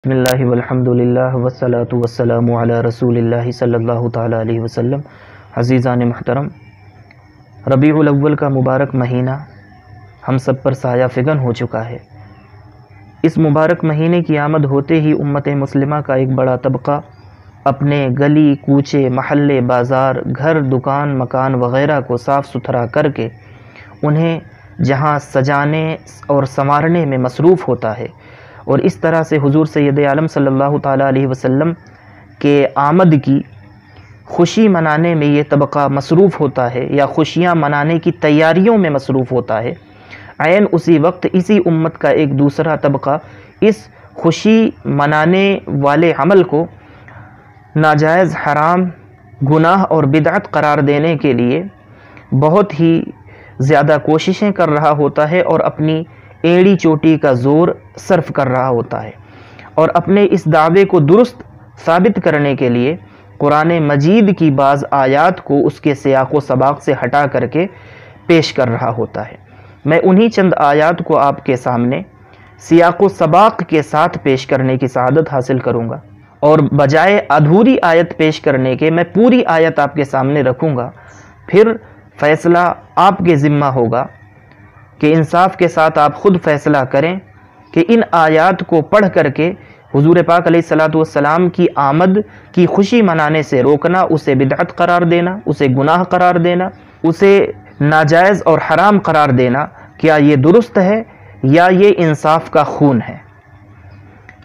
بسم اللہ والحمد للہ والصلاة والسلام علی رسول اللہ صلی اللہ تعالیٰ علیہ وسلم۔ عزیزان محترم، ربیع الاول کا مبارک مہینہ ہم سب پر سایہ فگن ہو چکا ہے۔ اس مبارک مہینے کی آمد ہوتے ہی امت مسلمہ کا ایک بڑا طبقہ اپنے گلی کوچے محلے بازار گھر دکان مکان وغیرہ کو صاف ستھرا کر کے انہیں جہاں سجانے اور سنوارنے میں مصروف ہوتا ہے، اور اس طرح سے حضور سید عالم صلی اللہ تعالیٰ علیہ وسلم کے آمد کی خوشی منانے میں یہ طبقہ مصروف ہوتا ہے یا خوشیاں منانے کی تیاریوں میں مصروف ہوتا ہے۔ عین اسی وقت اسی امت کا ایک دوسرا طبقہ اس خوشی منانے والے عمل کو ناجائز، حرام، گناہ اور بدعت قرار دینے کے لیے بہت ہی زیادہ کوششیں کر رہا ہوتا ہے اور اپنی ایڑی چوٹی کا زور صرف کر رہا ہوتا ہے، اور اپنے اس دعوے کو درست ثابت کرنے کے لیے قرآن مجید کی بعض آیات کو اس کے سیاق و سباق سے ہٹا کر کے پیش کر رہا ہوتا ہے۔ میں انہی چند آیات کو آپ کے سامنے سیاق و سباق کے ساتھ پیش کرنے کی سعادت حاصل کروں گا، اور بجائے ادھوری آیت پیش کرنے کے میں پوری آیت آپ کے سامنے رکھوں گا۔ پھر فیصلہ آپ کے ذمہ ہوگا کہ انصاف کے ساتھ آپ خود فیصلہ کریں کہ ان آیات کو پڑھ کر کے حضور پاک علیہ الصلاۃ والسلام کی آمد کی خوشی منانے سے روکنا، اسے بدعت قرار دینا، اسے گناہ قرار دینا، اسے ناجائز اور حرام قرار دینا، کیا یہ درست ہے یا یہ انصاف کا خون ہے؟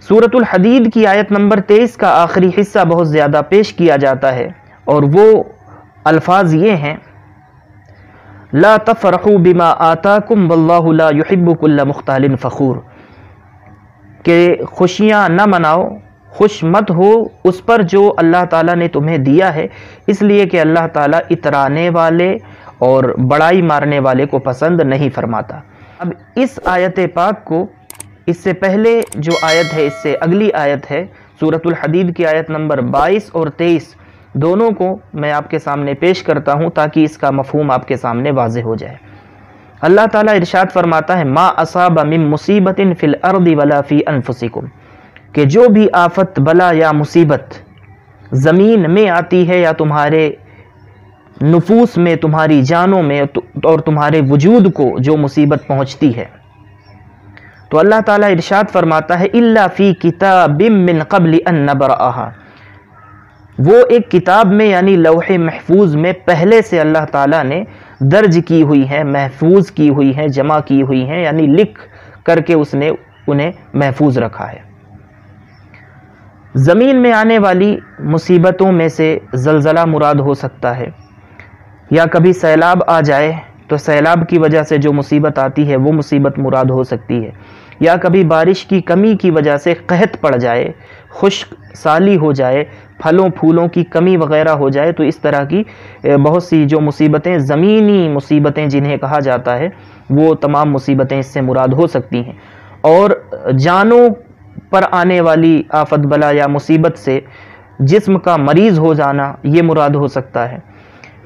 سورۃ الحدید کی آیت نمبر 23 کا آخری حصہ بہت زیادہ پیش کیا جاتا ہے، اور وہ الفاظ یہ ہیں: لا تفرحوا بما آتاکم واللہ لا یحب کل مختال فخور، کہ خوشیاں نہ مناؤ، خوش مت ہو اس پر جو اللہ تعالیٰ نے تمہیں دیا ہے، اس لیے کہ اللہ تعالیٰ اترانے والے اور بڑائی مارنے والے کو پسند نہیں فرماتا۔ اب اس آیت پاک کو اس سے پہلے جو آیت ہے، اس سے اگلی آیت ہے سورۃ الحدید کی آیت نمبر 22 اور 23، دونوں کو میں آپ کے سامنے پیش کرتا ہوں تاکہ اس کا مفہوم آپ کے سامنے واضح ہو جائے۔ اللہ تعالیٰ ارشاد فرماتا ہے: ما اصاب من مصیبت فی الارض ولا فی انفسکم، کہ جو بھی آفت بلا یا مصیبت زمین میں آتی ہے یا تمہارے نفوس میں، تمہاری جانوں میں اور تمہارے وجود کو جو مصیبت پہنچتی ہے، تو اللہ تعالیٰ ارشاد فرماتا ہے: الا فی کتاب من قبل ان نبرأها، وہ ایک کتاب میں یعنی لوح محفوظ میں پہلے سے اللہ تعالیٰ نے درج کی ہوئی ہیں، محفوظ کی ہوئی ہیں، جمع کی ہوئی ہیں، یعنی لکھ کر کے اس نے انہیں محفوظ رکھا ہے۔ زمین میں آنے والی مصیبتوں میں سے زلزلہ مراد ہو سکتا ہے، یا کبھی سیلاب آ جائے تو سیلاب کی وجہ سے جو مصیبت آتی ہے وہ مصیبت مراد ہو سکتی ہے، یا کبھی بارش کی کمی کی وجہ سے قحط پڑ جائے، خشک سالی ہو جائے، پھلوں پھولوں کی کمی وغیرہ ہو جائے، تو اس طرح کی بہت سی جو مصیبتیں، زمینی مصیبتیں جنہیں کہا جاتا ہے، وہ تمام مصیبتیں اس سے مراد ہو سکتی ہیں۔ اور جانوں پر آنے والی آفت بلا یا مصیبت سے جسم کا مریض ہو جانا یہ مراد ہو سکتا ہے،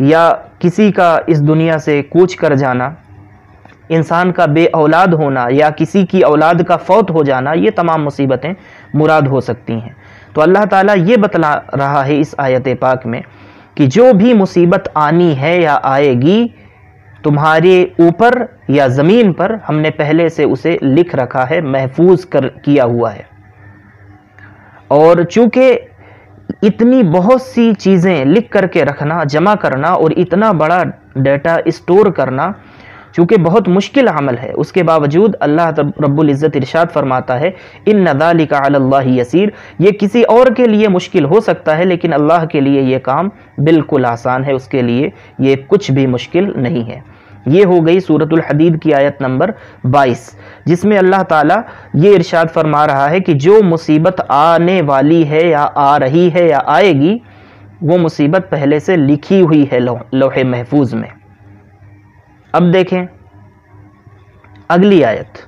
یا کسی کا اس دنیا سے کوچ کر جانا، انسان کا بے اولاد ہونا یا کسی کی اولاد کا فوت ہو جانا، یہ تمام مصیبتیں مراد ہو سکتی ہیں۔ تو اللہ تعالیٰ یہ بتلا رہا ہے اس آیت پاک میں کہ جو بھی مصیبت آنی ہے یا آئے گی تمہارے اوپر یا زمین پر، ہم نے پہلے سے اسے لکھ رکھا ہے، محفوظ کیا ہوا ہے۔ اور چونکہ اتنی بہت سی چیزیں لکھ کر کے رکھنا، جمع کرنا اور اتنا بڑا ڈیٹا اسٹور کرنا چونکہ بہت مشکل عمل ہے، اس کے باوجود اللہ رب العزت ارشاد فرماتا ہے: ان ذلک علی اللہ یسیر، یہ کسی اور کے لیے مشکل ہو سکتا ہے لیکن اللہ کے لیے یہ کام بالکل آسان ہے، اس کے لیے یہ کچھ بھی مشکل نہیں ہے۔ یہ ہو گئی سورۃ الحدید کی آیت نمبر 22، جس میں اللہ تعالیٰ یہ ارشاد فرما رہا ہے کہ جو مصیبت آنے والی ہے یا آ رہی ہے یا آئے گی، وہ مصیبت پہلے سے لکھی ہوئی ہے لوح محفوظ میں۔ اب دیکھیں اگلی آیت،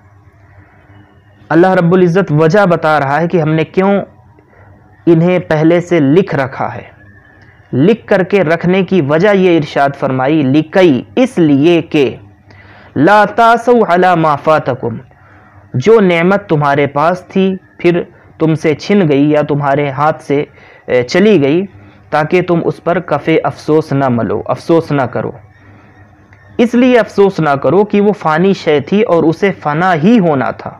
اللہ رب العزت وجہ بتا رہا ہے کہ ہم نے کیوں انہیں پہلے سے لکھ رکھا ہے۔ لکھ کر کے رکھنے کی وجہ یہ ارشاد فرمائی: لکئی، اس لیے کہ لا تاسوا علی ما فاتکم، جو نعمت تمہارے پاس تھی پھر تم سے چھن گئی یا تمہارے ہاتھ سے چلی گئی تاکہ تم اس پر کف افسوس نہ ملو، افسوس نہ کرو۔ اس لیے افسوس نہ کرو کہ وہ فانی شے تھی اور اسے فنا ہی ہونا تھا،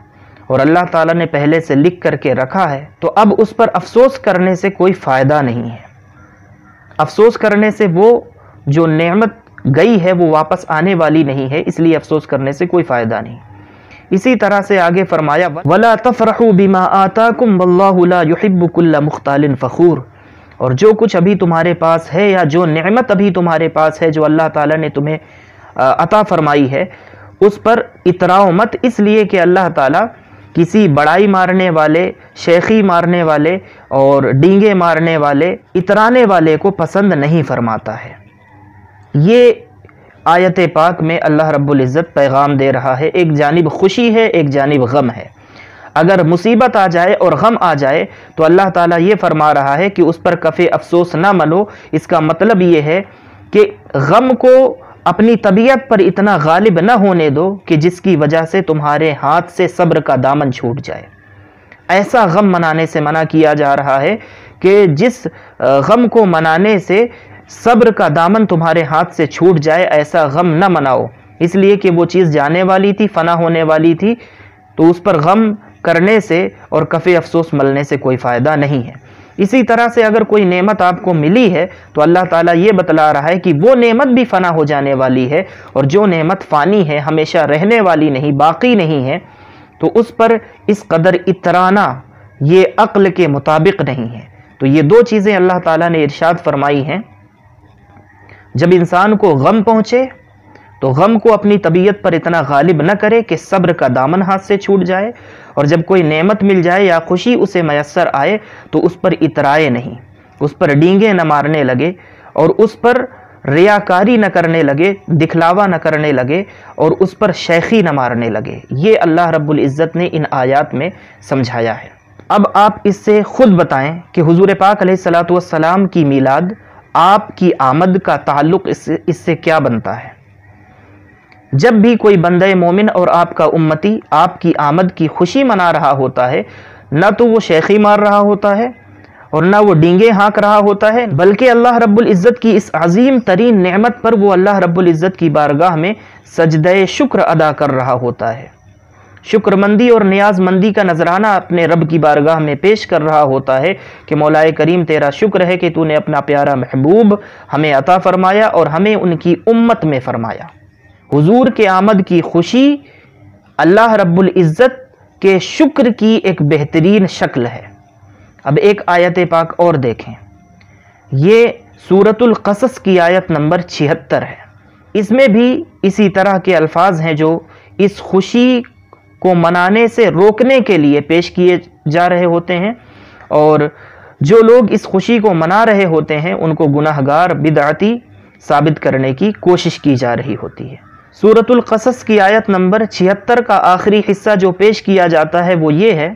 اور اللہ تعالیٰ نے پہلے سے لکھ کر کے رکھا ہے، تو اب اس پر افسوس کرنے سے کوئی فائدہ نہیں ہے۔ افسوس کرنے سے وہ جو نعمت گئی ہے وہ واپس آنے والی نہیں ہے، اس لیے افسوس کرنے سے کوئی فائدہ نہیں۔ اسی طرح سے آگے فرمایا وَلَا تَفْرَحُوا بِمَا آتَاكُمْ وَاللَّهُ لَا يُحِبُّ كُلَّ مُخْتَالٍ فَخُورٍ، اور جو کچھ ابھی تمہارے پاس ہے یا جو نعمت ابھی تمہارے پاس ہے جو اللہ تعالیٰ نے تمہیں عطا فرمائی ہے، اس پر اتراؤ مت، اس لیے کہ اللہ تعالیٰ کسی بڑائی مارنے والے، شیخی مارنے والے اور ڈینگے مارنے والے، اترانے والے کو پسند نہیں فرماتا ہے۔ یہ آیت پاک میں اللہ رب العزت پیغام دے رہا ہے، ایک جانب خوشی ہے، ایک جانب غم ہے۔ اگر مصیبت آ جائے اور غم آ جائے تو اللہ تعالیٰ یہ فرما رہا ہے کہ اس پر کف افسوس نہ منو۔ اس کا مطلب یہ ہے کہ غم کو اپنی طبیعت پر اتنا غالب نہ ہونے دو کہ جس کی وجہ سے تمہارے ہاتھ سے صبر کا دامن چھوٹ جائے۔ ایسا غم منانے سے منع کیا جا رہا ہے کہ جس غم کو منانے سے صبر کا دامن تمہارے ہاتھ سے چھوٹ جائے، ایسا غم نہ مناؤ، اس لیے کہ وہ چیز جانے والی تھی، فنا ہونے والی تھی، تو اس پر غم کرنے سے اور کف افسوس ملنے سے کوئی فائدہ نہیں ہے۔ اسی طرح سے اگر کوئی نعمت آپ کو ملی ہے تو اللہ تعالیٰ یہ بتلا رہا ہے کہ وہ نعمت بھی فنا ہو جانے والی ہے، اور جو نعمت فانی ہے، ہمیشہ رہنے والی نہیں، باقی نہیں ہے، تو اس پر اس قدر اترانا یہ عقل کے مطابق نہیں ہے۔ تو یہ دو چیزیں اللہ تعالیٰ نے ارشاد فرمائی ہیں۔ جب انسان کو غم پہنچے تو غم کو اپنی طبیعت پر اتنا غالب نہ کرے کہ صبر کا دامن ہاتھ سے چھوٹ جائے، اور جب کوئی نعمت مل جائے یا خوشی اسے میسر آئے تو اس پر اترائے نہیں، اس پر ڈینگے نہ مارنے لگے، اور اس پر ریاکاری نہ کرنے لگے، دکھلاوا نہ کرنے لگے، اور اس پر شیخی نہ مارنے لگے۔ یہ اللہ رب العزت نے ان آیات میں سمجھایا ہے۔ اب آپ اس سے خود بتائیں کہ حضور پاک علیہ الصلوۃ والسلام کی میلاد، آپ کی آمد کا تعلق اس سے کیا بنتا ہے؟ جب بھی کوئی بندہ مومن اور آپ کا امتی آپ کی آمد کی خوشی منا رہا ہوتا ہے، نہ تو وہ شیخی مار رہا ہوتا ہے اور نہ وہ ڈینگے ہانک رہا ہوتا ہے، بلکہ اللہ رب العزت کی اس عظیم ترین نعمت پر وہ اللہ رب العزت کی بارگاہ میں سجدہ شکر ادا کر رہا ہوتا ہے، شکر مندی اور نیاز مندی کا نذرانہ اپنے رب کی بارگاہ میں پیش کر رہا ہوتا ہے کہ مولا کریم تیرا شکر ہے کہ تو نے اپنا پیارا محبوب ہمیں عطا فرمایا اور ہمیں ان کی امت میں فرمایا۔ حضور کے آمد کی خوشی اللہ رب العزت کے شکر کی ایک بہترین شکل ہے۔ اب ایک آیت پاک اور دیکھیں، یہ سورۃ القصص کی آیت نمبر 76 ہے۔ اس میں بھی اسی طرح کے الفاظ ہیں جو اس خوشی کو منانے سے روکنے کے لیے پیش کیے جا رہے ہوتے ہیں، اور جو لوگ اس خوشی کو منا رہے ہوتے ہیں ان کو گناہ گار بدعتی ثابت کرنے کی کوشش کی جا رہی ہوتی ہے۔ سورۃ القصص کی آیت نمبر 76 کا آخری حصہ جو پیش کیا جاتا ہے وہ یہ ہے،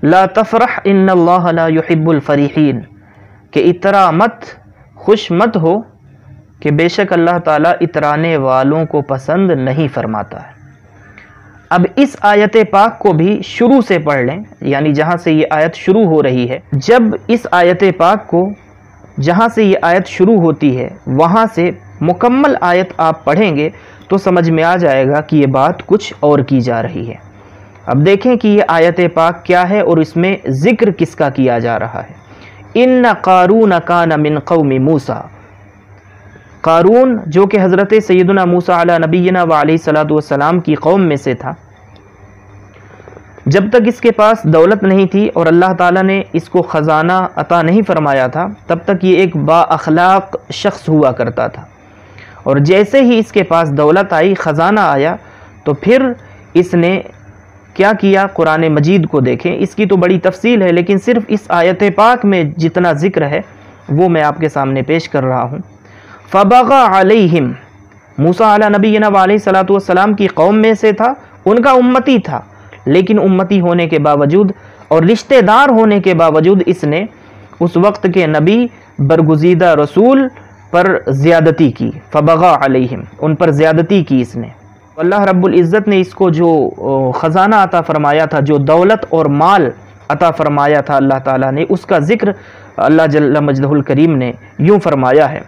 لا تفرح ان اللہ لا يحب الفریحین، کہ اترا مت، خوش مت ہو کہ بے شک اللہ تعالیٰ اترانے والوں کو پسند نہیں فرماتا ہے۔ اب اس آیت پاک کو بھی شروع سے پڑھ لیں، یعنی جہاں سے یہ آیت شروع ہو رہی ہے۔ جب اس آیت پاک کو جہاں سے یہ آیت شروع ہوتی ہے وہاں سے مکمل آیت آپ پڑھیں گے تو سمجھ میں آ جائے گا کہ یہ بات کچھ اور کی جا رہی ہے۔ اب دیکھیں کہ یہ آیت پاک کیا ہے اور اس میں ذکر کس کا کیا جا رہا ہے۔ ان قارون کان من قوم موسیٰ، قارون جو کہ حضرت سیدنا موسیٰ علی نبینا و علیہ الصلوۃ والسلام کی قوم میں سے تھا، جب تک اس کے پاس دولت نہیں تھی اور اللہ تعالیٰ نے اس کو خزانہ عطا نہیں فرمایا تھا، تب تک یہ ایک با اخلاق شخص ہوا کرتا تھا، اور جیسے ہی اس کے پاس دولت آئی، خزانہ آیا، تو پھر اس نے کیا کیا؟ قرآن مجید کو دیکھیں، اس کی تو بڑی تفصیل ہے لیکن صرف اس آیت پاک میں جتنا ذکر ہے وہ میں آپ کے سامنے پیش کر رہا ہوں۔ فبغى علیہم، موسیٰ علیہ نبینا علیہ الصلوۃ والسلام کی قوم میں سے تھا، ان کا امتی تھا، لیکن امتی ہونے کے باوجود اور رشتہ دار ہونے کے باوجود اس نے اس وقت کے نبی برگزیدہ رسول پر زیادتی کی۔ فبغى علیہم، ان پر زیادتی کی اس نے۔ اللہ رب العزت نے اس کو جو خزانہ عطا فرمایا تھا، جو دولت اور مال عطا فرمایا تھا اللہ تعالیٰ نے، اس کا ذکر اللہ جل مجدہ الکریم نے یوں فرمایا ہے،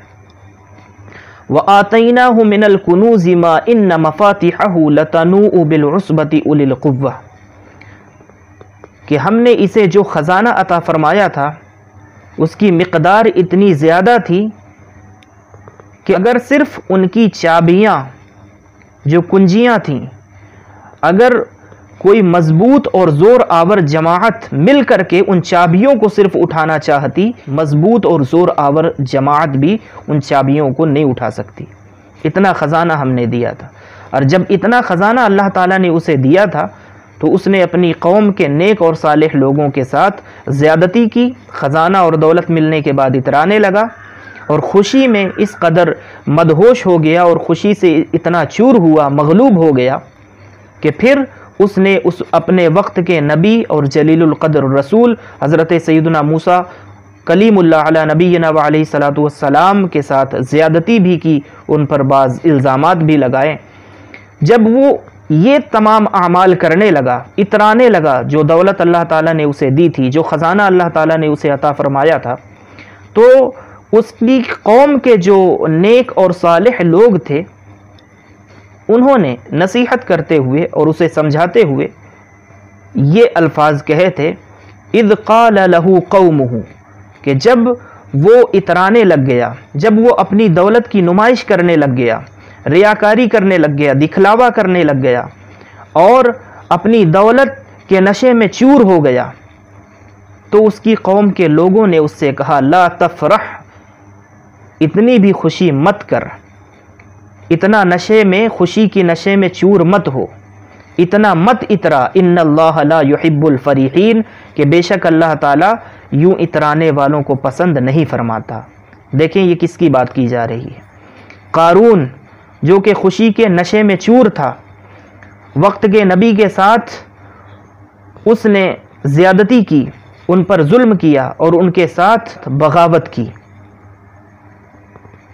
وَآتَيْنَاهُ مِنَ الْكُنُوزِ مَا إِنَّ مَفَاتِحَهُ لَتَنُوءُ بِالْعُصْبَةِ أُولِي الْقُوَّةِ، کہ ہم نے اسے جو خزانہ عطا فرمایا تھا اس کی مقدار اتنی زیادہ تھی کہ اگر صرف ان کی چابیاں جو کنجیاں تھیں، اگر کوئی مضبوط اور زور آور جماعت مل کر کے ان چابیوں کو صرف اٹھانا چاہتی، مضبوط اور زور آور جماعت بھی ان چابیوں کو نہیں اٹھا سکتی، اتنا خزانہ ہم نے دیا تھا۔ اور جب اتنا خزانہ اللہ تعالیٰ نے اسے دیا تھا تو اس نے اپنی قوم کے نیک اور صالح لوگوں کے ساتھ زیادتی کی، خزانہ اور دولت ملنے کے بعد اترانے لگا، اور خوشی میں اس قدر مدہوش ہو گیا اور خوشی سے اتنا چور ہوا، مغلوب ہو گیا کہ پھر اس نے اپنے وقت کے نبی اور جلیل القدر رسول حضرت سیدنا موسیٰ کلیم اللہ علی نبینا و علیہ الصلوۃ والسلام کے ساتھ زیادتی بھی کی، ان پر بعض الزامات بھی لگائے۔ جب وہ یہ تمام اعمال کرنے لگا، اترانے لگا، جو دولت اللہ تعالیٰ نے اسے دی تھی، جو خزانہ اللہ تعالیٰ نے اسے عطا فرمایا تھا، تو اس کی قوم کے جو نیک اور صالح لوگ تھے انہوں نے نصیحت کرتے ہوئے اور اسے سمجھاتے ہوئے یہ الفاظ کہے تھے، اذ قال له قومه، کہ جب وہ اترانے لگ گیا، جب وہ اپنی دولت کی نمائش کرنے لگ گیا، ریاکاری کرنے لگ گیا، دکھلاوا کرنے لگ گیا اور اپنی دولت کے نشے میں چور ہو گیا، تو اس کی قوم کے لوگوں نے اس سے کہا، لا تفرح، اتنی بھی خوشی مت کر، اتنا نشے میں، خوشی کی نشے میں چور مت ہو، اتنا مت اترا، ان اللہ لا یحب الفریحین، کہ بے شک اللہ تعالیٰ یوں اترانے والوں کو پسند نہیں فرماتا۔ دیکھیں یہ کس کی بات کی جا رہی ہے، قارون جو کہ خوشی کے نشے میں چور تھا، وقت کے نبی کے ساتھ اس نے زیادتی کی، ان پر ظلم کیا اور ان کے ساتھ بغاوت کی،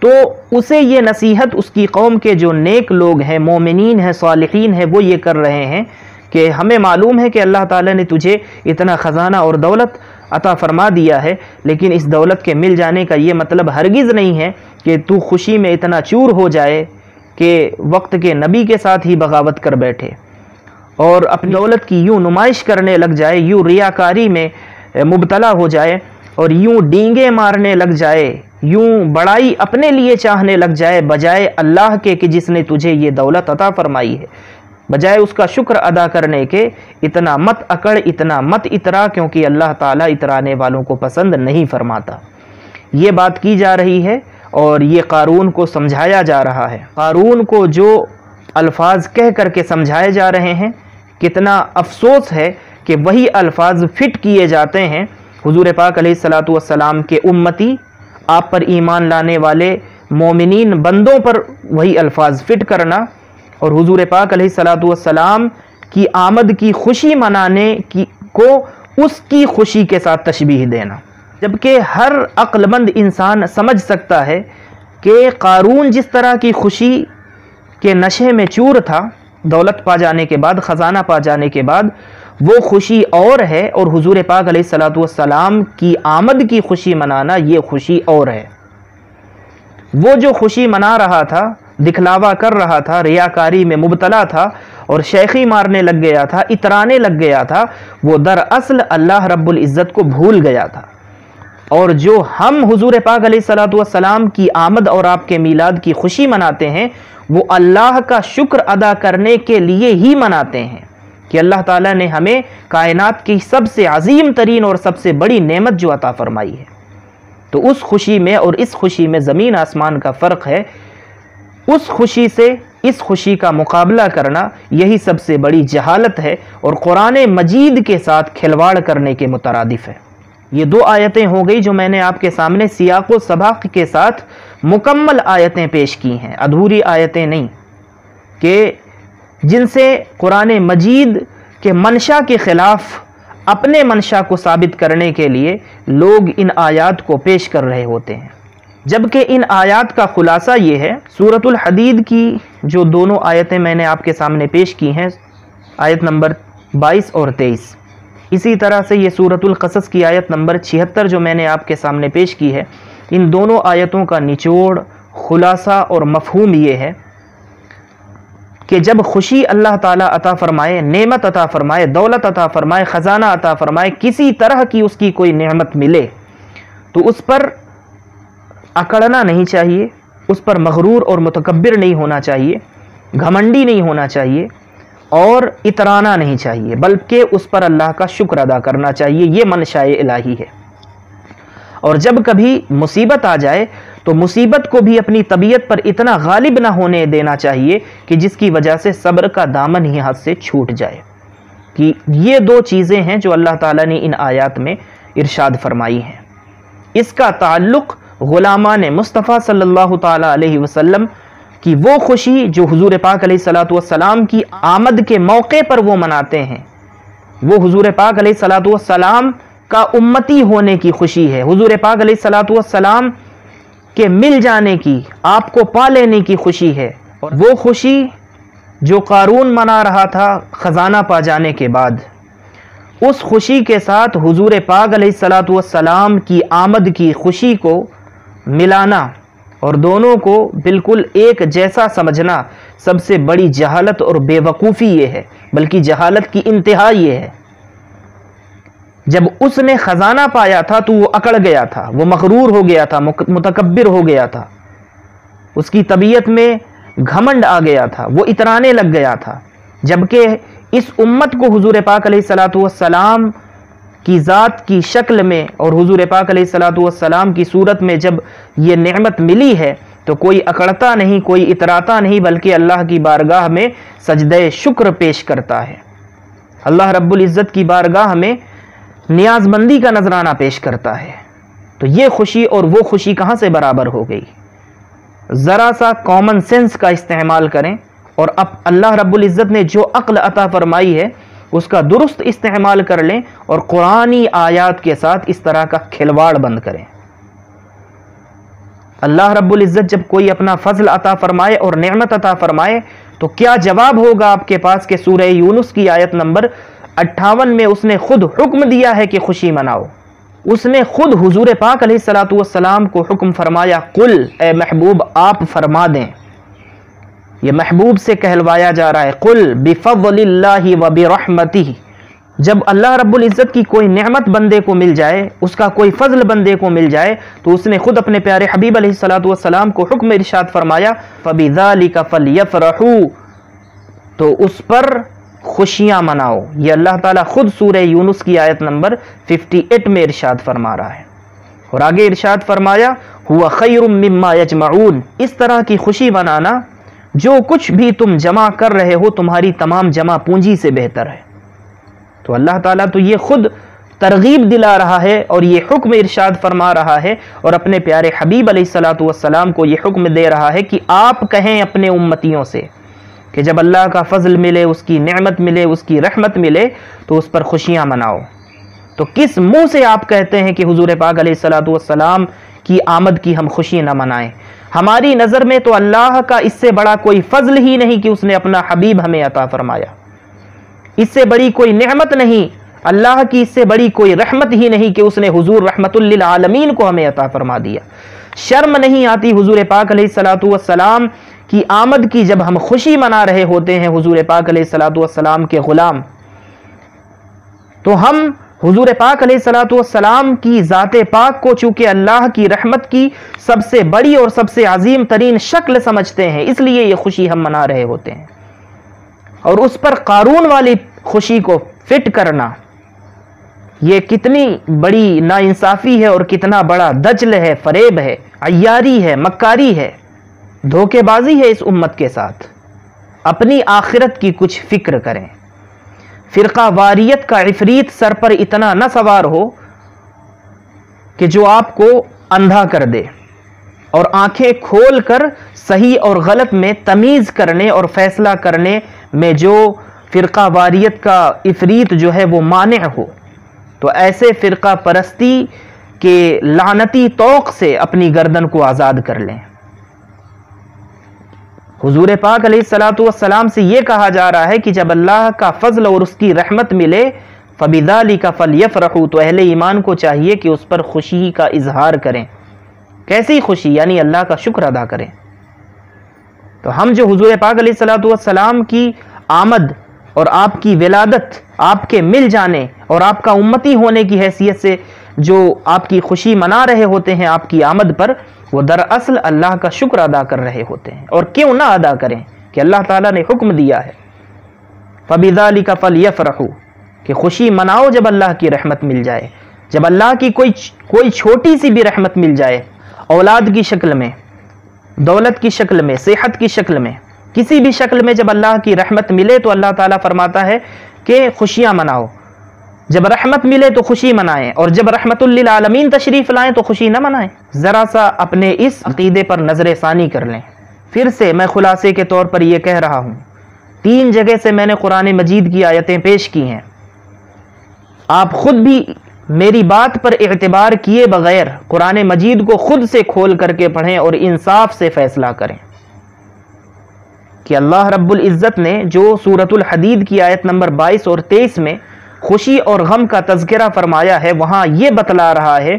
تو اسے یہ نصیحت اس کی قوم کے جو نیک لوگ ہیں، مومنین ہیں، صالحین ہیں، وہ یہ کر رہے ہیں کہ ہمیں معلوم ہے کہ اللہ تعالیٰ نے تجھے اتنا خزانہ اور دولت عطا فرما دیا ہے، لیکن اس دولت کے مل جانے کا یہ مطلب ہرگز نہیں ہے کہ تو خوشی میں اتنا چور ہو جائے کہ وقت کے نبی کے ساتھ ہی بغاوت کر بیٹھے اور اپنی دولت کی یوں نمائش کرنے لگ جائے، یوں ریاکاری میں مبتلا ہو جائے اور یوں ڈینگے مارنے لگ جائے، یوں بڑائی اپنے لیے چاہنے لگ جائے، بجائے اللہ کے کہ جس نے تجھے یہ دولت عطا فرمائی ہے، بجائے اس کا شکر ادا کرنے کے اتنا مت اکڑ، اتنا مت اترا، کیونکہ اللہ تعالیٰ اترانے والوں کو پسند نہیں فرماتا۔ یہ بات کی جا رہی ہے اور یہ قارون کو سمجھایا جا رہا ہے۔ قارون کو جو الفاظ کہہ کر کے سمجھائے جا رہے ہیں، کتنا افسوس ہے کہ وہی الفاظ فٹ کیے جاتے ہیں حضور پاک علیہ الصلوۃ والسلام کے امتی، آپ پر ایمان لانے والے مومنین بندوں پر وہی الفاظ فٹ کرنا اور حضور پاک علیہ الصلوۃ والسلام کی آمد کی خوشی منانے کو اس کی خوشی کے ساتھ تشبیہ دینا، جبکہ ہر عقل مند انسان سمجھ سکتا ہے کہ قارون جس طرح کی خوشی کے نشے میں چور تھا، دولت پا جانے کے بعد، خزانہ پا جانے کے بعد، وہ خوشی اور ہے، اور حضور پاک علیہ الصلوۃ والسلام کی آمد کی خوشی منانا یہ خوشی اور ہے۔ وہ جو خوشی منا رہا تھا، دکھلاوا کر رہا تھا، ریاکاری میں مبتلا تھا اور شیخی مارنے لگ گیا تھا، اترانے لگ گیا تھا، وہ دراصل اللہ رب العزت کو بھول گیا تھا۔ اور جو ہم حضور پاک علیہ الصلوۃ والسلام کی آمد اور آپ کے میلاد کی خوشی مناتے ہیں، وہ اللہ کا شکر ادا کرنے کے لیے ہی مناتے ہیں کہ اللہ تعالیٰ نے ہمیں کائنات کی سب سے عظیم ترین اور سب سے بڑی نعمت جو عطا فرمائی ہے۔ تو اس خوشی میں اور اس خوشی میں زمین آسمان کا فرق ہے۔ اس خوشی سے اس خوشی کا مقابلہ کرنا یہی سب سے بڑی جہالت ہے اور قرآن مجید کے ساتھ کھلواڑ کرنے کے مترادف ہے۔ یہ دو آیتیں ہو گئی جو میں نے آپ کے سامنے سیاق و سباق کے ساتھ مکمل آیتیں پیش کی ہیں، ادھوری آیتیں نہیں، کہ جن سے قرآن مجید کے منشا کے خلاف اپنے منشا کو ثابت کرنے کے لیے لوگ ان آیات کو پیش کر رہے ہوتے ہیں، جبکہ ان آیات کا خلاصہ یہ ہے۔ سورۃ الحدید کی جو دونوں آیتیں میں نے آپ کے سامنے پیش کی ہیں، آیت نمبر 22 اور 23، اسی طرح سے یہ سورۃ القصص کی آیت نمبر 76 جو میں نے آپ کے سامنے پیش کی ہے، ان دونوں آیتوں کا نچوڑ، خلاصہ اور مفہوم یہ ہے کہ جب خوشی اللہ تعالیٰ عطا فرمائے، نعمت عطا فرمائے، دولت عطا فرمائے، خزانہ عطا فرمائے، کسی طرح کی اس کی کوئی نعمت ملے تو اس پر اکڑنا نہیں چاہیے، اس پر مغرور اور متکبر نہیں ہونا چاہیے، گھمنڈی نہیں ہونا چاہیے اور اترانا نہیں چاہیے، بلکہ اس پر اللہ کا شکر ادا کرنا چاہیے۔ یہ منشاء الہی ہے۔ اور جب کبھی مصیبت آ جائے تو مصیبت کو بھی اپنی طبیعت پر اتنا غالب نہ ہونے دینا چاہیے کہ جس کی وجہ سے صبر کا دامن ہی ہاتھ سے چھوٹ جائے۔ کہ یہ دو چیزیں ہیں جو اللہ تعالیٰ نے ان آیات میں ارشاد فرمائی ہیں۔ اس کا تعلق غلامان مصطفیٰ صلی اللہ تعالیٰ علیہ وسلم کی وہ خوشی جو حضور پاک علیہ الصلوۃ والسلام کی آمد کے موقع پر وہ مناتے ہیں، وہ حضور پاک علیہ الصلوۃ والسلام کا امتی ہونے کی خوشی ہے، حضور پاک علیہ الصلوۃ والسلام کے مل جانے کی، آپ کو پا لینے کی خوشی ہے۔ اور وہ خوشی جو قارون منا رہا تھا خزانہ پا جانے کے بعد، اس خوشی کے ساتھ حضور پاک علیہ الصلوۃ والسلام کی آمد کی خوشی کو ملانا اور دونوں کو بالکل ایک جیسا سمجھنا سب سے بڑی جہالت اور بے وقوفی یہ ہے، بلکہ جہالت کی انتہا یہ ہے۔ جب اس نے خزانہ پایا تھا تو وہ اکڑ گیا تھا، وہ مغرور ہو گیا تھا، متکبر ہو گیا تھا، اس کی طبیعت میں گھمنڈ آ گیا تھا، وہ اترانے لگ گیا تھا، جبکہ اس امت کو حضور پاک علیہ الصلوۃ والسلام کی ذات کی شکل میں اور حضور پاک علیہ الصلوۃ والسلام کی صورت میں جب یہ نعمت ملی ہے تو کوئی اکڑتا نہیں، کوئی اتراتا نہیں، بلکہ اللہ کی بارگاہ میں سجدہ شکر پیش کرتا ہے، اللہ رب العزت کی بارگاہ میں نیاز مندی کا نذرانہ پیش کرتا ہے۔ تو یہ خوشی اور وہ خوشی کہاں سے برابر ہو گئی؟ ذرا سا کامن سینس کا استعمال کریں اور اب اللہ رب العزت نے جو عقل عطا فرمائی ہے اس کا درست استعمال کر لیں اور قرآنی آیات کے ساتھ اس طرح کا کھلواڑ بند کریں۔ اللہ رب العزت جب کوئی اپنا فضل عطا فرمائے اور نعمت عطا فرمائے تو کیا جواب ہوگا آپ کے پاس کہ سورہ یونس کی آیت نمبر 58 میں اس نے خود حکم دیا ہے کہ خوشی مناؤ، اس نے خود حضور پاک علیہ الصلوۃ والسلام کو حکم فرمایا، قل اے محبوب آپ فرما دیں، یہ محبوب سے کہلوایا جا رہا ہے، قل بفضل اللہ وبرحمتہ۔ جب اللہ رب العزت کی کوئی نعمت بندے کو مل جائے، اس کا کوئی فضل بندے کو مل جائے تو اس نے خود اپنے پیارے حبیب علیہ الصلوۃ والسلام کو حکم ارشاد فرمایا، فبذالک فلیفرحوا، تو اس پر خوشیاں مناؤ۔ یہ اللہ تعالیٰ خود سورہ یونس کی آیت نمبر 58 میں ارشاد فرما رہا ہے، اور آگے ارشاد فرمایا ہوا خیر مما یجمعون، اس طرح کی خوشی منانا جو کچھ بھی تم جمع کر رہے ہو تمہاری تمام جمع پونجی سے بہتر ہے۔ تو اللہ تعالیٰ تو یہ خود ترغیب دلا رہا ہے اور یہ حکم ارشاد فرما رہا ہے اور اپنے پیارے حبیب علیہ الصلوۃ والسلام کو یہ حکم دے رہا ہے کہ آپ کہیں اپنے امتیوں سے کہ جب اللہ کا فضل ملے، اس کی نعمت ملے، اس کی رحمت ملے تو اس پر خوشیاں مناؤ۔ تو کس منہ سے آپ کہتے ہیں کہ حضور پاک علیہ الصلوۃ والسلام کی آمد کی ہم خوشی نہ منائیں؟ ہماری نظر میں تو اللہ کا اس سے بڑا کوئی فضل ہی نہیں کہ اس نے اپنا حبیب ہمیں عطا فرمایا، اس سے بڑی کوئی نعمت نہیں، اللہ کی اس سے بڑی کوئی رحمت ہی نہیں کہ اس نے حضور رحمت للعالمین کو ہمیں عطا فرما دیا۔ شرم نہیں آتی حضور پاک علیہ الصلوۃ والسلام کی آمد کی جب ہم خوشی منا رہے ہوتے ہیں حضور پاک علیہ الصلوۃ والسلام کے غلام؟ تو ہم حضور پاک علیہ الصلوۃ والسلام کی ذات پاک کو چونکہ اللہ کی رحمت کی سب سے بڑی اور سب سے عظیم ترین شکل سمجھتے ہیں، اس لیے یہ خوشی ہم منا رہے ہوتے ہیں، اور اس پر قارون والی خوشی کو فٹ کرنا یہ کتنی بڑی ناانصافی ہے اور کتنا بڑا دجل ہے، فریب ہے، عیاری ہے، مکاری ہے، دھوکے بازی ہے اس امت کے ساتھ۔ اپنی آخرت کی کچھ فکر کریں۔ فرقہ واریت کا عفریت سر پر اتنا نہ سوار ہو کہ جو آپ کو اندھا کر دے اور آنکھیں کھول کر صحیح اور غلط میں تمیز کرنے اور فیصلہ کرنے میں جو فرقہ واریت کا عفریت جو ہے وہ مانع ہو، تو ایسے فرقہ پرستی کے لعنتی طوق سے اپنی گردن کو آزاد کر لیں۔ حضور پاک علیہ الصلوۃ والسلام سے یہ کہا جا رہا ہے کہ جب اللہ کا فضل اور اس کی رحمت ملے فَبِذَلِكَ فَلْيَفْرَحُوا، تو اہل ایمان کو چاہیے کہ اس پر خوشی کا اظہار کریں. کیسی خوشی؟ یعنی اللہ کا شکر ادا کریں. تو ہم جو حضور پاک علیہ الصلوۃ والسلام کی آمد اور آپ کی ولادت، آپ کے مل جانے اور آپ کا امتی ہونے کی حیثیت سے جو آپ کی خوشی منا رہے ہوتے ہیں آپ کی آمد پر، وہ دراصل اللہ کا شکر ادا کر رہے ہوتے ہیں. اور کیوں نہ ادا کریں کہ اللہ تعالیٰ نے حکم دیا ہے فَبِذَلِكَ فَلْيَفْرَحُوا، کہ خوشی مناؤ جب اللہ کی رحمت مل جائے. جب اللہ کی کوئی چھوٹی سی بھی رحمت مل جائے، اولاد کی شکل میں، دولت کی شکل میں، صحت کی شکل میں، کسی بھی شکل میں جب اللہ کی رحمت ملے تو اللہ تعالیٰ فرماتا ہے کہ خوشیاں مناؤ. جب رحمت ملے تو خوشی منائیں، اور جب رحمت للعالمین تشریف لائیں تو خوشی نہ منائیں. ذرا سا اپنے اس عقیدے پر نظر ثانی کر لیں. پھر سے میں خلاصے کے طور پر یہ کہہ رہا ہوں، 3 جگہ سے میں نے قرآن مجید کی آیتیں پیش کی ہیں. آپ خود بھی میری بات پر اعتبار کیے بغیر قرآن مجید کو خود سے کھول کر کے پڑھیں اور انصاف سے فیصلہ کریں کہ اللہ رب العزت نے جو سورۃ الحدید کی آیت نمبر 22 اور 23 میں خوشی اور غم کا تذکرہ فرمایا ہے، وہاں یہ بتلا رہا ہے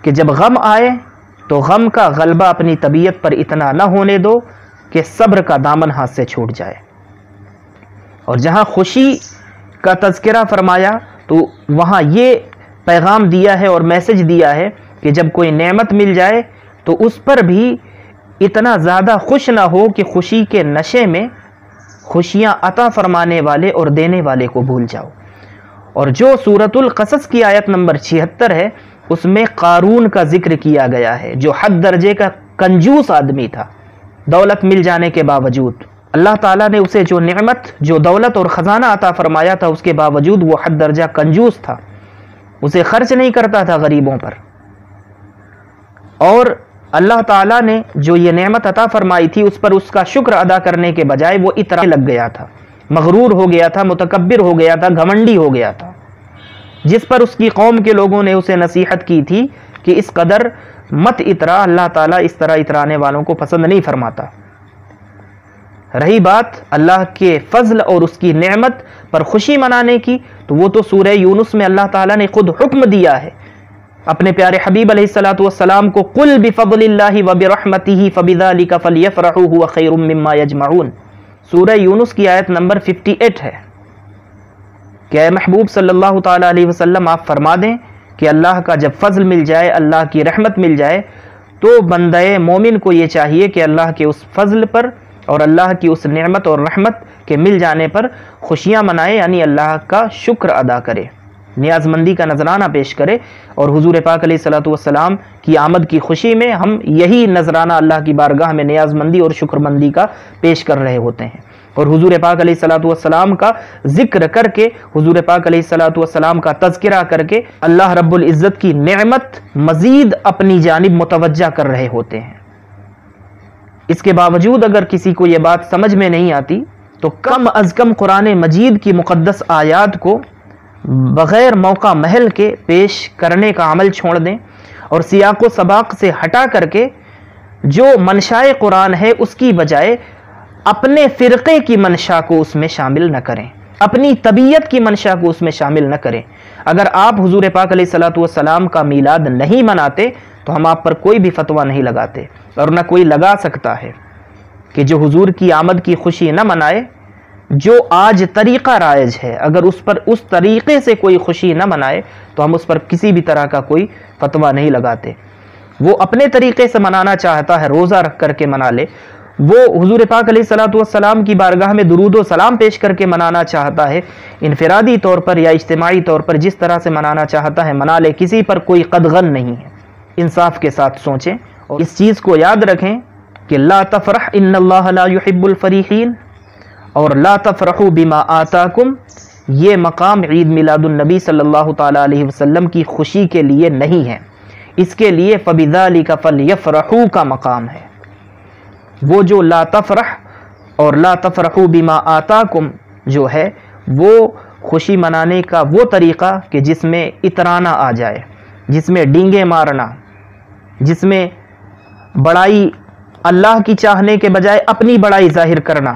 کہ جب غم آئے تو غم کا غلبہ اپنی طبیعت پر اتنا نہ ہونے دو کہ صبر کا دامن ہاتھ سے چھوٹ جائے. اور جہاں خوشی کا تذکرہ فرمایا تو وہاں یہ پیغام دیا ہے اور میسج دیا ہے کہ جب کوئی نعمت مل جائے تو اس پر بھی اتنا زیادہ خوش نہ ہو کہ خوشی کے نشے میں خوشیاں عطا فرمانے والے اور دینے والے کو بھول جاؤ. اور جو سورۃ القصص کی آیت نمبر 76 ہے، اس میں قارون کا ذکر کیا گیا ہے جو حد درجے کا کنجوس آدمی تھا. دولت مل جانے کے باوجود اللہ تعالیٰ نے اسے جو نعمت، جو دولت اور خزانہ عطا فرمایا تھا، اس کے باوجود وہ حد درجہ کنجوس تھا. اسے خرچ نہیں کرتا تھا غریبوں پر. اور اللہ تعالیٰ نے جو یہ نعمت عطا فرمائی تھی اس پر اس کا شکر ادا کرنے کے بجائے وہ اطراء لگ گیا تھا، مغرور ہو گیا تھا، متکبر ہو گیا تھا، گھمنڈی ہو گیا تھا، جس پر اس کی قوم کے لوگوں نے اسے نصیحت کی تھی کہ اس قدر مت اترا، اللہ تعالیٰ اس طرح اترانے والوں کو پسند نہیں فرماتا. رہی بات اللہ کے فضل اور اس کی نعمت پر خوشی منانے کی، تو وہ تو سورہ یونس میں اللہ تعالیٰ نے خود حکم دیا ہے اپنے پیارے حبیب علیہ الصلوۃ والسلام کو، قل بفضل اللہ وبرحمتہ فبذلک فلیفرحوا ھو خیر مما یجمعون. سورہ یونس کی آیت نمبر 58 ہے کہ اے محبوب صلی اللہ تعالیٰ علیہ وسلم آپ فرما دیں کہ اللہ کا جب فضل مل جائے، اللہ کی رحمت مل جائے، تو بندہ مومن کو یہ چاہیے کہ اللہ کے اس فضل پر اور اللہ کی اس نعمت اور رحمت کے مل جانے پر خوشیاں منائے، یعنی اللہ کا شکر ادا کرے، نیاز مندی کا نذرانہ پیش کرے. اور حضور پاک علیہ الصلوۃ والسلام کی آمد کی خوشی میں ہم یہی نذرانہ اللہ کی بارگاہ میں نیاز مندی اور شکر مندی کا پیش کر رہے ہوتے ہیں. اور حضور پاک علیہ الصلوۃ والسلام کا ذکر کر کے، حضور پاک علیہ الصلوۃ والسلام کا تذکرہ کر کے اللہ رب العزت کی نعمت مزید اپنی جانب متوجہ کر رہے ہوتے ہیں. اس کے باوجود اگر کسی کو یہ بات سمجھ میں نہیں آتی تو کم از کم قرآن مجید کی مقدس آیات کو بغیر موقع محل کے پیش کرنے کا عمل چھوڑ دیں، اور سیاق و سباق سے ہٹا کر کے جو منشائے قرآن ہے اس کی بجائے اپنے فرقے کی منشا کو اس میں شامل نہ کریں، اپنی طبیعت کی منشا کو اس میں شامل نہ کریں. اگر آپ حضور پاک علیہ الصلوۃ والسلام کا میلاد نہیں مناتے تو ہم آپ پر کوئی بھی فتویٰ نہیں لگاتے، اور نہ کوئی لگا سکتا ہے کہ جو حضور کی آمد کی خوشی نہ منائے. جو آج طریقہ رائج ہے اگر اس پر اس طریقے سے کوئی خوشی نہ منائے تو ہم اس پر کسی بھی طرح کا کوئی فتویٰ نہیں لگاتے. وہ اپنے طریقے سے منانا چاہتا ہے، روزہ رکھ کر کے منا لے. وہ حضور پاک علیہ الصلوۃ والسلام کی بارگاہ میں درود و سلام پیش کر کے منانا چاہتا ہے، انفرادی طور پر یا اجتماعی طور پر جس طرح سے منانا چاہتا ہے منا لے، کسی پر کوئی قدغن نہیں ہے. انصاف کے ساتھ سوچیں اور اس چیز کو یاد رکھیں کہ لا تفرح ان اللہ لا يحب الفریحین اور لا تفرحوا بما آتاکم، یہ مقام عید میلاد النبی صلی اللہ تعالی علیہ وسلم کی خوشی کے لیے نہیں ہے، اس کے لیے فبذالک فلیفرحوا کا مقام ہے. وہ جو لا تفرح اور لا تفرحوا بما آتاکم جو ہے وہ خوشی منانے کا وہ طریقہ کہ جس میں اترانا آ جائے، جس میں ڈینگے مارنا، جس میں بڑائی اللہ کی چاہنے کے بجائے اپنی بڑائی ظاہر کرنا،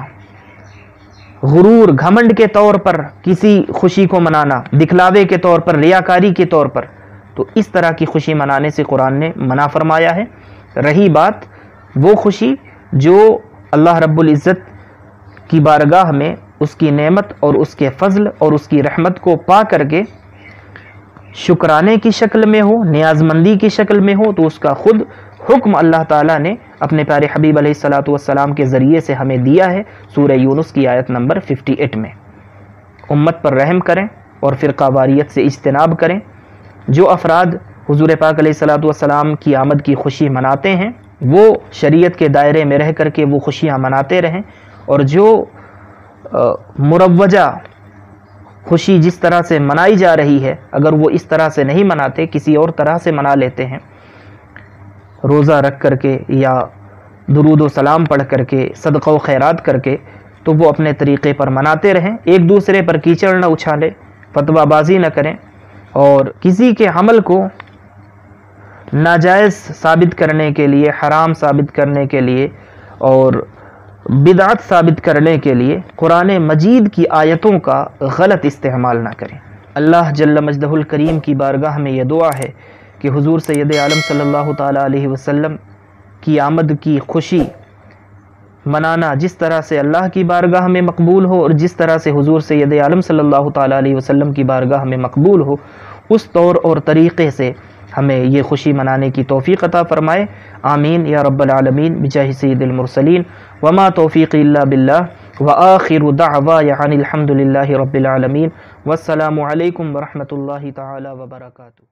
غرور گھمنڈ کے طور پر کسی خوشی کو منانا، دکھلاوے کے طور پر، ریاکاری کے طور پر، تو اس طرح کی خوشی منانے سے قرآن نے منع فرمایا ہے۔ رہی بات وہ خوشی جو اللہ رب العزت کی بارگاہ میں اس کی نعمت اور اس کے فضل اور اس کی رحمت کو پا کر کے شکرانے کی شکل میں ہو، نیاز مندی کی شکل میں ہو، تو اس کا خود حکم اللہ تعالیٰ نے اپنے پیارے حبیب علیہ الصلاۃ والسلام کے ذریعے سے ہمیں دیا ہے سورہ یونس کی آیت نمبر 58 میں۔ امت پر رحم کریں اور فرقہ واریت سے اجتناب کریں۔ جو افراد حضور پاک علیہ الصلاۃ والسلام کی آمد کی خوشی مناتے ہیں وہ شریعت کے دائرے میں رہ کر کے وہ خوشیاں مناتے رہیں، اور جو مروجہ خوشی جس طرح سے منائی جا رہی ہے اگر وہ اس طرح سے نہیں مناتے، کسی اور طرح سے منا لیتے ہیں، روزہ رکھ کر کے یا درود و سلام پڑھ کر کے، صدقہ و خیرات کر کے، تو وہ اپنے طریقے پر مناتے رہیں، ایک دوسرے پر کیچڑ نہ اچھالیں، فتویٰ بازی نہ کریں، اور کسی کے عمل کو ناجائز ثابت کرنے کے لیے، حرام ثابت کرنے کے لیے اور بدعت ثابت کرنے کے لیے قرآن مجید کی آیتوں کا غلط استعمال نہ کریں۔ اللہ جل مجدہ الکریم کی بارگاہ میں یہ دعا ہے کہ حضور سید عالم صلی اللہ تعالیٰ علیہ وسلم کی آمد کی خوشی منانا جس طرح سے اللہ کی بارگاہ میں مقبول ہو، اور جس طرح سے حضور سید عالم صلی اللہ تعالیٰ علیہ وسلم کی بارگاہ میں مقبول ہو، اس طور اور طریقے سے ہمیں یہ خوشی منانے کی توفیق عطا فرمائے۔ آمین یا رب العالمین بجاہ سید المرسلین، وما توفیقی الا باللہ، وآخر دعوایا ان الحمد للہ رب العالمین، والسلام علیکم ورحمۃ اللہ تعالی وبرکاتہ۔